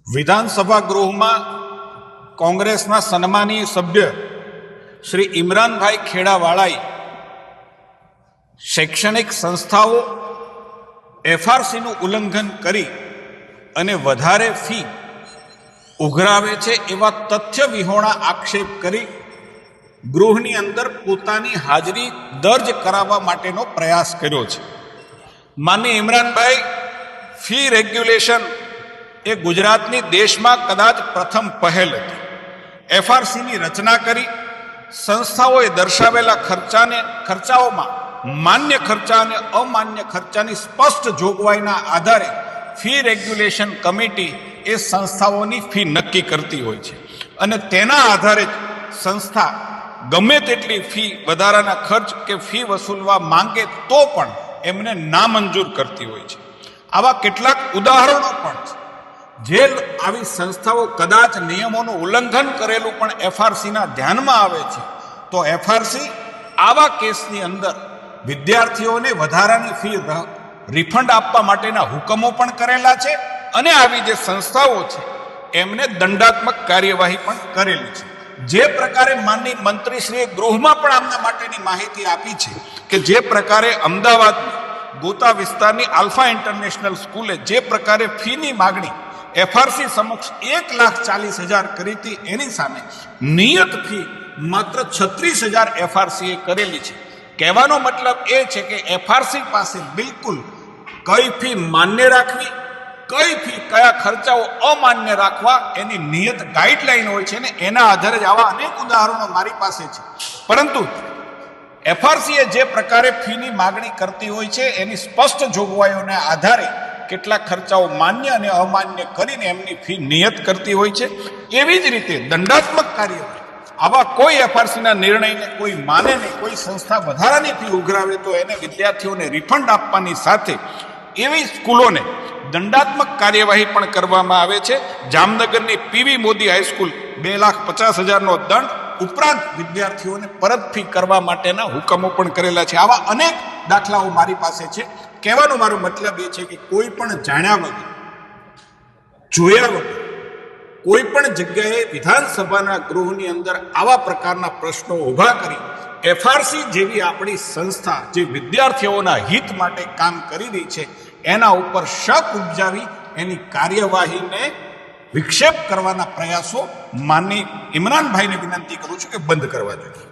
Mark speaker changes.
Speaker 1: વિધાનસભા ગૃહમાં કોંગ્રેસના સન્માનીય સભ્ય શ્રી ઇમરાનભાઈ ખેડાવાળાએ શૈક્ષણિક સંસ્થાઓ એફઆરસીનું ઉલ્લંઘન કરી અને વધારે ફી ઉઘરાવે છે એવા તથ્ય વિહોણા આક્ષેપ કરી ગૃહની અંદર પોતાની હાજરી દર્જ કરાવવા માટેનો પ્રયાસ કર્યો છે. માનનીય ઇમરાનભાઈ, ફી રેગ્યુલેશન એ ગુજરાતની દેશમાં કદાચ પ્રથમ પહેલ હતી. એફઆરસીની રચના કરી સંસ્થાઓએ દર્શાવેલા ખર્ચાઓમાં માન્ય ખર્ચા અને અમાન્ય ખર્ચાની સ્પષ્ટ જોગવાઈના આધારે ફી રેગ્યુલેશન કમિટી એ સંસ્થાઓની ફી નક્કી કરતી હોય છે અને તેના આધારે જ સંસ્થા ગમે તેટલી ફી વધારાના ખર્ચ કે ફી વસૂલવા માંગે તો પણ એમને નામંજૂર કરતી હોય છે. આવા કેટલાક ઉદાહરણો પણ છે. જે આવી સંસ્થાઓ કદાચ નિયમોનું ઉલ્લંઘન કરેલું પણ એફઆરસીના ધ્યાનમાં આવે છે તો એફઆરસી આવા કેસની અંદર વિદ્યાર્થીઓને વધારાની ફી રિફંડ આપવા માટેના હુકમો પણ કરેલા છે અને આવી જે સંસ્થાઓ છે એમને દંડાત્મક કાર્યવાહી પણ કરેલી છે. જે પ્રકારે માનનીય મંત્રીશ્રીએ ગૃહમાં પણ આમના માટેની માહિતી આપી છે કે જે પ્રકારે અમદાવાદની ગોતા વિસ્તારની આલ્ફા ઇન્ટરનેશનલ સ્કૂલે જે પ્રકારે ફીની માગણી એફઆરસી સમક્ષ 1,40,000 કરી હતી, એની સામે નિયત ફી માત્ર 36,000 એફઆરસીએ કરેલી છે. કહેવાનો મતલબ એ છે કે એફઆરસી પાસે બિલકુલ કઈ ફી માન્ય રાખવી, કઈ ફી કયા ખર્ચાઓ અમાન્ય રાખવા એની નિયત ગાઈડલાઈન હોય છે ને એના આધારે જ આવા અનેક ઉદાહરણો મારી પાસે છે. પરંતુ એફઆરસીએ જે પ્રકારે ફીની માગણી કરતી હોય છે એની સ્પષ્ટ જોગવાઈઓના આધારે કેટલાક ખર્ચાઓ માન્ય અને અમાન્ય કરીને એમની ફી નિયત કરતી હોય છે. એવી જ રીતે દંડાત્મક કાર્યવાહી આવા કોઈ એફઆરસીના નિર્ણયને કોઈ માને નહીં, કોઈ સંસ્થા વધારાની ફી ઉઘરાવે તો એને વિદ્યાર્થીઓને રિફંડ આપવાની સાથે એવી સ્કૂલોને દંડાત્મક કાર્યવાહી પણ કરવામાં આવે છે. જામનગરની પીવી મોદી હાઈસ્કૂલ 2,50,000નો દંડ ઉપરાંત વિદ્યાર્થીઓને પરત ફી કરવા માટેના હુકમો પણ કરેલા છે. આવા અનેક દાખલાઓ મારી પાસે છે. કહેવાનો મારો મતલબ એ છે કે કોઈ પણ જાણ્યા વગર, જોયા વગર કોઈ પણ જગ્યાએ વિધાનસભાના ગૃહની અંદર આવા પ્રકારના પ્રશ્નો ઊભા કરી એફઆરસી જેવી આપણી સંસ્થા જે વિદ્યાર્થીઓના હિત માટે કામ કરી રહી છે એના ઉપર શક ઉપજાવી એની કાર્યવાહીને વિક્ષેપ કરવાના પ્રયાસો માનનીય ઇમરાનભાઈને વિનંતી કરું છું કે બંધ કરવા જોઈએ.